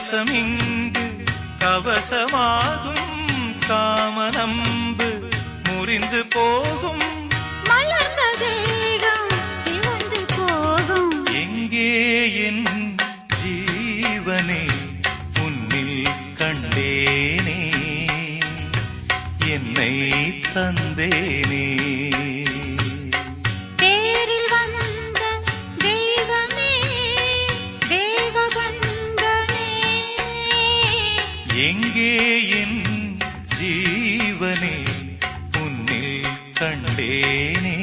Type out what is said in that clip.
கலசமிங்கு கவசமாகும் காமனம்பு முறிந்து போகும் மலர்ந்த தேகம் சிவந்து போகும் எங்கே என் ஜீவனே உன்னில் கண்டேனே என்னை தந்தேனே தேரில் வந்த தெய்வமே தேவபந்தமே எங்கே என் ஜீவனே உன்னில் கண்டேனே